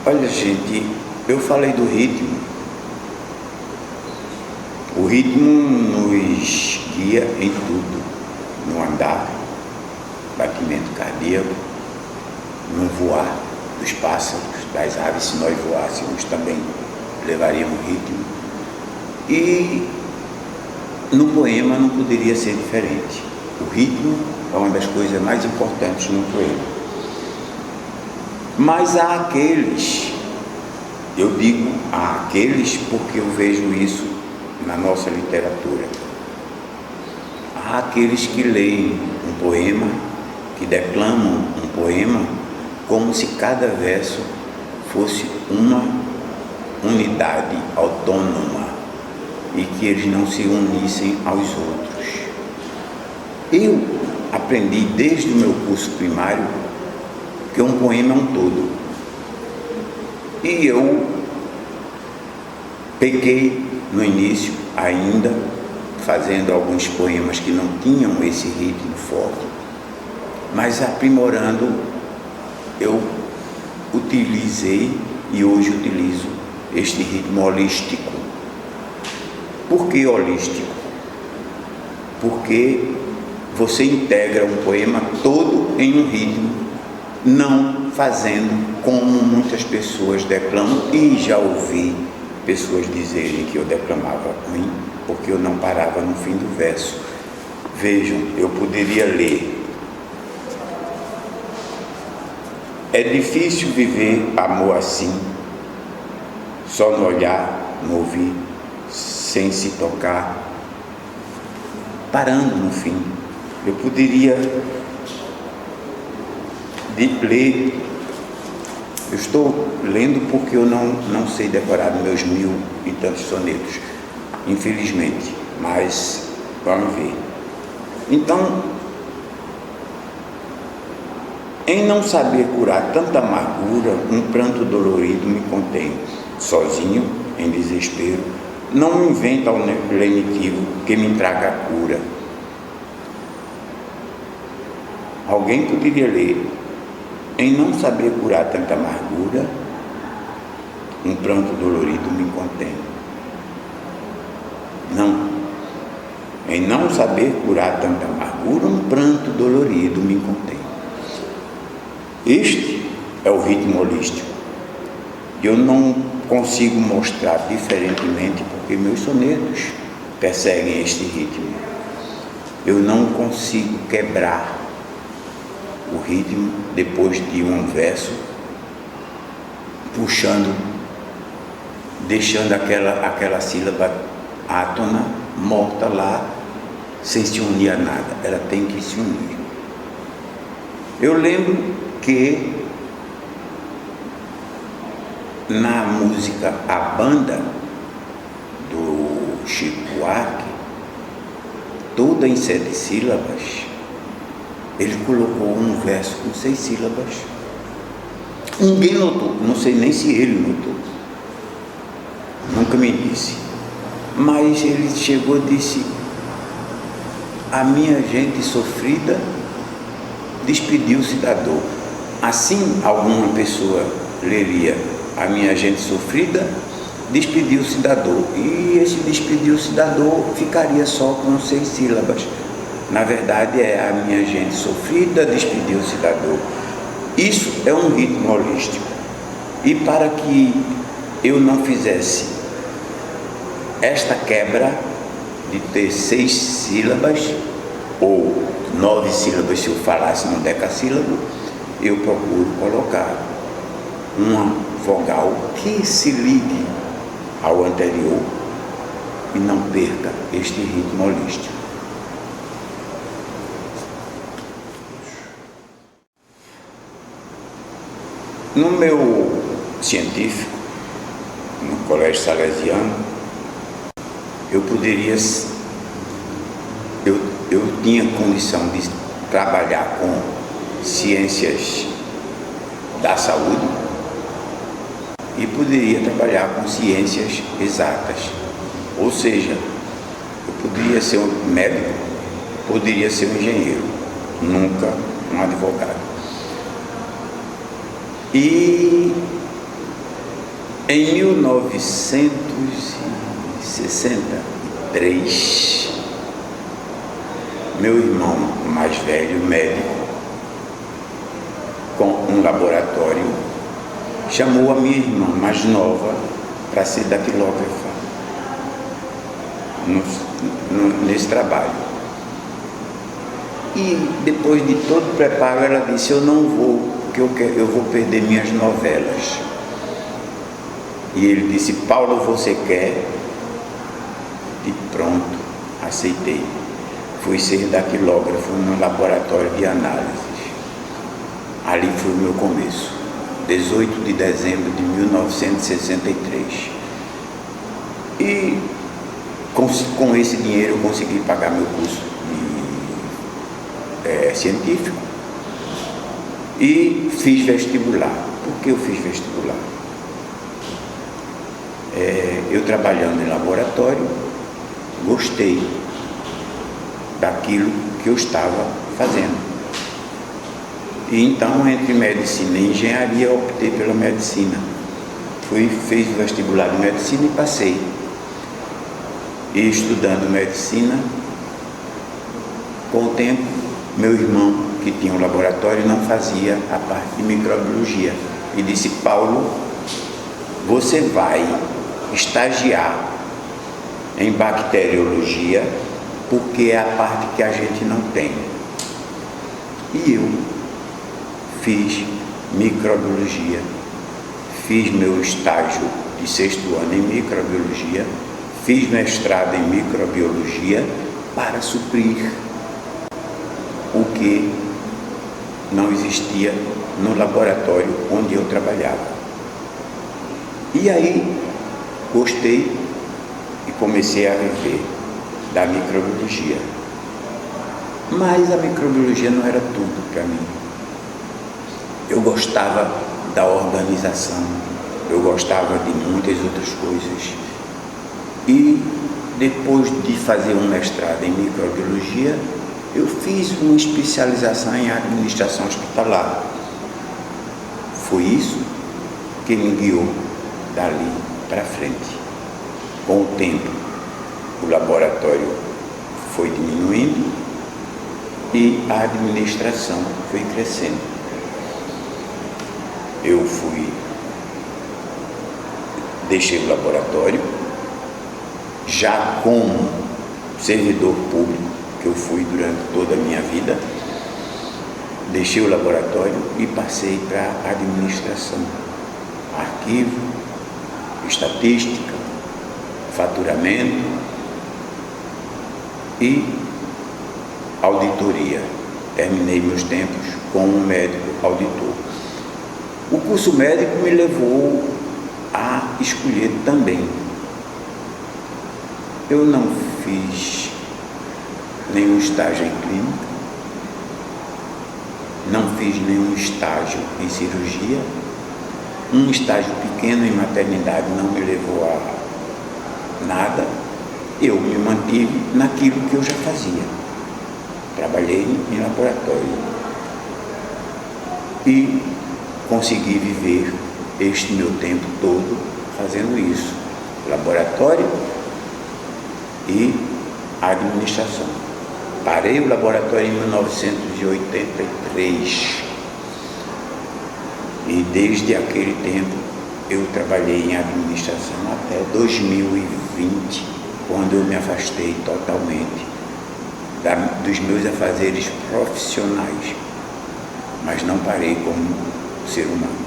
Olha, gente, eu falei do ritmo. O ritmo nos guia em tudo, no andar, batimento cardíaco, no voar dos pássaros, das aves. Se nós voássemos também levaríamos ritmo. E no poema não poderia ser diferente. O ritmo é uma das coisas mais importantes no poema. Mas há aqueles, eu digo há aqueles porque eu vejo isso na nossa literatura. Há aqueles que leem um poema, que declamam um poema, como se cada verso fosse uma unidade autônoma e que eles não se unissem aos outros. Eu aprendi desde o meu curso primário que um poema é um todo. E eu pequei no início ainda, fazendo alguns poemas que não tinham esse ritmo forte, mas aprimorando, eu utilizei e hoje utilizo este ritmo holístico. Por que holístico? Porque você integra um poema todo em um ritmo, não fazendo como muitas pessoas declamam, e já ouvi pessoas dizerem que eu declamava ruim, porque eu não parava no fim do verso. Vejam, eu poderia ler: é difícil viver amor assim, só no olhar, no ouvir, sem se tocar, parando no fim. Eu poderia ler. Eu estou lendo porque eu não sei decorar meus 1000 e tantos sonetos, infelizmente, mas vamos ver. Então, em não saber curar tanta amargura, um pranto dolorido me contém. Sozinho, em desespero, não me inventa um lenitivo que me traga a cura. Alguém poderia ler: em não saber curar tanta amargura, um pranto dolorido me contém. Não. Em não saber curar tanta amargura, um pranto dolorido me contém. Este é o ritmo holístico. Eu não consigo mostrar diferentemente porque meus sonetos perseguem este ritmo. Eu não consigo quebrar o ritmo depois de um verso, puxando, deixando aquela sílaba átona, morta lá, sem se unir a nada. Ela tem que se unir. Eu lembro que na música A Banda, do Chico Buarque, toda em 7 sílabas, ele colocou um verso com 6 sílabas. Ninguém notou, não sei nem se ele notou, nunca me disse, mas ele chegou e disse: a minha gente sofrida despediu-se da dor. Assim alguma pessoa leria: a minha gente sofrida despediu-se da dor, e esse despediu-se da dor ficaria só com 6 sílabas. Na verdade é: a minha gente sofrida despediu-se da dor. Isso é um ritmo holístico. E para que eu não fizesse esta quebra de ter 6 sílabas, ou 9 sílabas se eu falasse no decassílabo, eu procuro colocar uma vogal que se ligue ao anterior e não perca este ritmo holístico. No meu científico, no Colégio Salesiano, eu tinha condição de trabalhar com ciências da saúde e poderia trabalhar com ciências exatas. Ou seja, eu poderia ser um médico, poderia ser um engenheiro, nunca um advogado. E Em 1963, meu irmão mais velho, médico, com um laboratório, chamou a minha irmã mais nova para ser datilógrafa nesse trabalho. E depois de todo o preparo, ela disse: eu não vou, porque eu vou perder minhas novelas. E ele disse: Paulo, você quer? E pronto, aceitei. Fui ser datilógrafo no laboratório de análises. Ali foi o meu começo, 18 de dezembro de 1963. E com esse dinheiro eu consegui pagar meu curso científico e fiz vestibular. Por que eu fiz vestibular? Eu trabalhando em laboratório, gostei daquilo que eu estava fazendo. E então, entre medicina e engenharia, eu optei pela medicina. Fiz o vestibular de medicina e passei. E estudando medicina, com o tempo, meu irmão, que tinha um laboratório, não fazia a parte de microbiologia. E disse: Paulo, você vai estagiar em bacteriologia, porque é a parte que a gente não tem. E eu fiz microbiologia, fiz meu estágio de 6º ano em microbiologia, fiz mestrado em microbiologia para suprir o que não existia no laboratório onde eu trabalhava. E aí gostei e comecei a viver da microbiologia. Mas a microbiologia não era tudo para mim. Eu gostava da organização, eu gostava de muitas outras coisas. E depois de fazer um mestrado em microbiologia, eu fiz uma especialização em administração hospitalar. Foi isso que me guiou dali para frente. Com o tempo, o laboratório foi diminuindo e a administração foi crescendo. Eu deixei o laboratório, já como servidor público, que eu fui durante toda a minha vida, deixei o laboratório e passei para a administração, arquivo, estatística, faturamento e auditoria. Terminei meus tempos como médico auditor. O curso médico me levou a escolher também. Eu não fiz nenhum estágio em clínica, não fiz nenhum estágio em cirurgia, um estágio pequeno em maternidade não me levou a nada. Eu me mantive naquilo que eu já fazia. Trabalhei em laboratório e consegui viver este meu tempo todo fazendo isso, laboratório e administração. Parei o laboratório em 1983 e desde aquele tempo eu trabalhei em administração até 2020, quando eu me afastei totalmente dos meus afazeres profissionais, mas não parei como ser humano.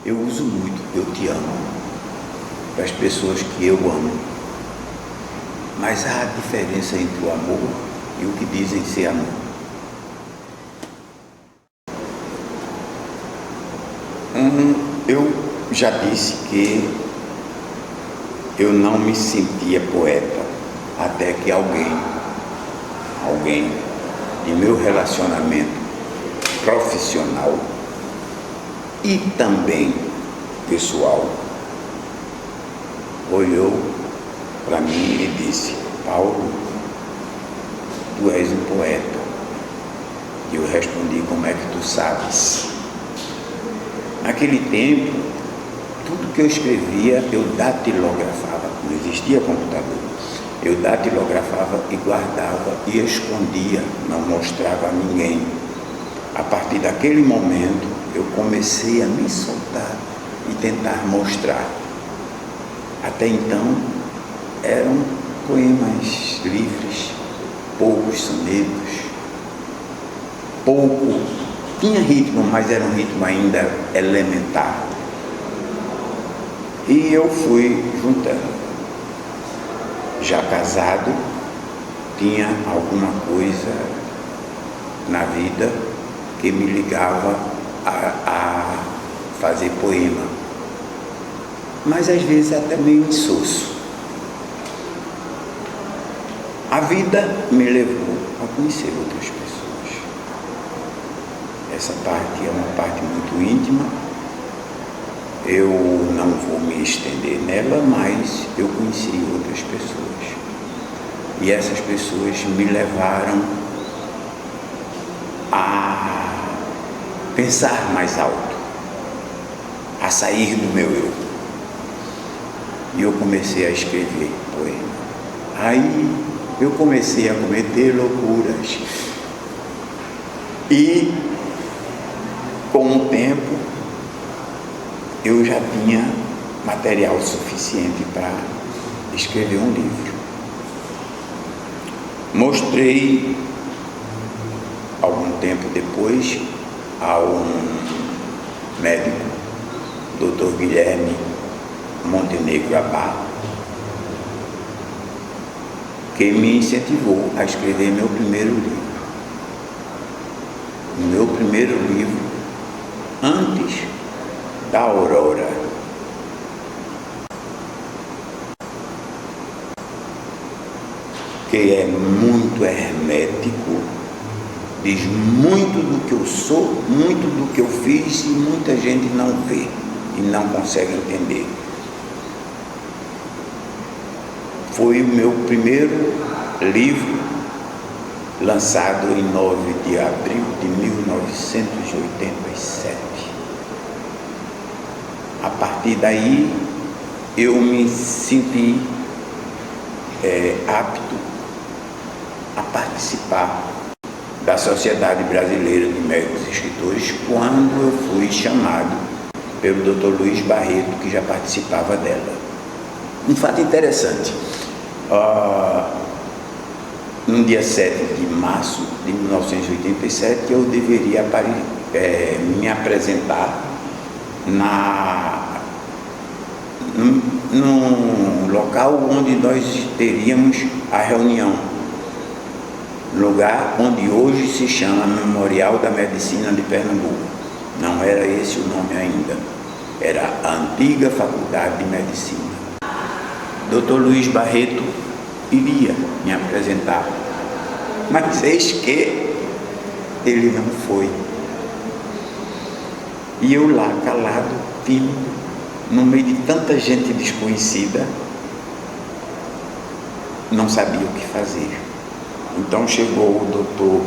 Eu uso muito "eu te amo" para as pessoas que eu amo, mas há diferença entre o amor e o que dizem ser amor. Eu já disse que eu não me sentia poeta até que alguém de meu relacionamento profissional e também pessoal olhou para mim e disse: Paulo, tu és um poeta. E eu respondi: como é que tu sabes? Naquele tempo tudo que eu escrevia eu datilografava, não existia computador. Eu datilografava e guardava e escondia, não mostrava a ninguém. A partir daquele momento eu comecei a me soltar e tentar mostrar. Até então eram poemas livres, poucos sonetos, pouco, tinha ritmo, mas era um ritmo ainda elementar. E eu fui juntando. Já casado, tinha alguma coisa na vida que me ligava a fazer poema, mas às vezes até meio insosso. A vida me levou a conhecer outras pessoas. Essa parte é uma parte muito íntima. Eu não vou me estender nela, mas eu conheci outras pessoas. E essas pessoas me levaram a pensar mais alto, a sair do meu eu. E eu comecei a escrever poema. Aí eu comecei a cometer loucuras. E com o tempo eu já tinha material suficiente para escrever um livro. Mostrei, algum tempo depois, a um médico, Dr. Guilherme Montenegro Abá, que me incentivou a escrever meu primeiro livro. O meu primeiro livro, antes da aurora. Que é muito hermético, diz muito do que eu sou, muito do que eu fiz, e muita gente não vê e não consegue entender. Foi o meu primeiro livro, lançado em 9 de abril de 1987. A partir daí, eu me senti apto a participar da Sociedade Brasileira de Médicos e Escritores, quando eu fui chamado pelo Dr. Luiz Barreto, que já participava dela. Um fato interessante, no dia 7 de março de 1987, eu deveria me apresentar num local onde nós teríamos a reunião, lugar onde hoje se chama Memorial da Medicina de Pernambuco. Não era esse o nome ainda, era a antiga Faculdade de Medicina. Dr. Luiz Barreto iria me apresentar, mas eis que ele não foi. E eu lá, calado, tímido, no meio de tanta gente desconhecida, não sabia o que fazer. Então chegou o doutor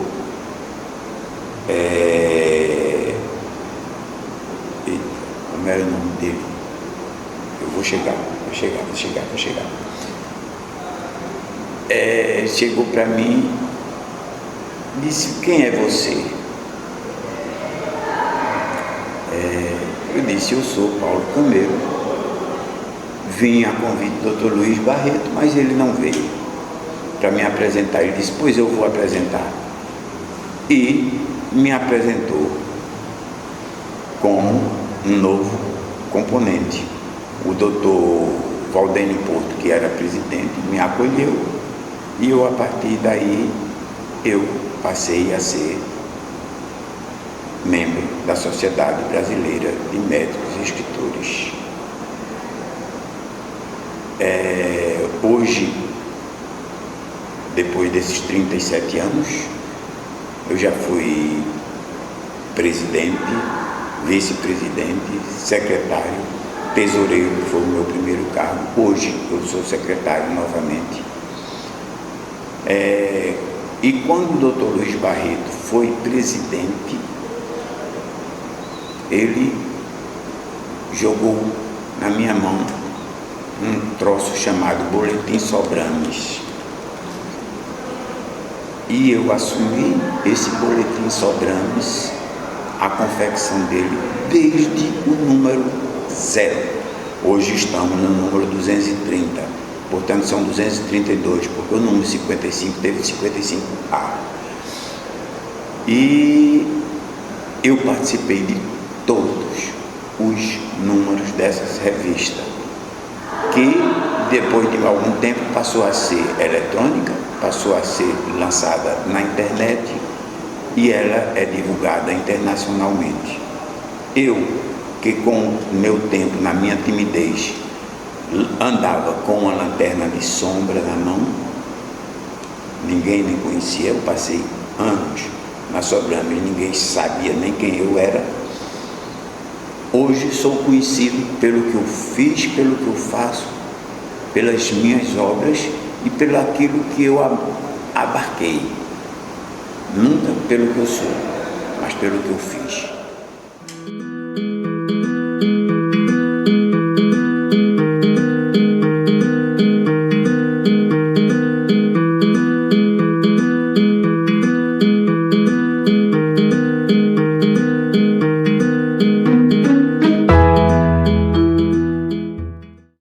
como era o nome dele? Eu vou chegar. Chegou para mim, disse: quem é você? Eu disse: eu sou Paulo Camelo, vim a convite do Dr. Luiz Barreto, mas ele não veio para me apresentar. Ele disse: pois eu vou apresentar. E me apresentou como um novo componente. O doutor Valdênio Porto, que era presidente, me acolheu, e eu, a partir daí, eu passei a ser membro da Sociedade Brasileira de Médicos e Escritores. Hoje, depois desses 37 anos, eu já fui presidente, vice-presidente, secretário, tesoureiro, que foi o meu primeiro cargo. Hoje eu sou secretário novamente. E quando o Dr. Luiz Barreto foi presidente, ele jogou na minha mão um troço chamado Boletim Sobrames. E eu assumi esse Boletim Sobrames, a confecção dele, desde o número 0. Hoje estamos no número 230, portanto são 232, porque o número 55 teve 55A. E eu participei de todos os números dessas revistas, que depois de algum tempo passou a ser eletrônica, passou a ser lançada na internet e ela é divulgada internacionalmente. Eu, que com meu tempo, na minha timidez, andava com uma lanterna de sombra na mão, ninguém me conhecia, eu passei anos na Sobrames, ninguém sabia nem quem eu era. Hoje sou conhecido pelo que eu fiz, pelo que eu faço, pelas minhas obras e pelo aquilo que eu abarquei. Nunca pelo que eu sou, mas pelo que eu fiz.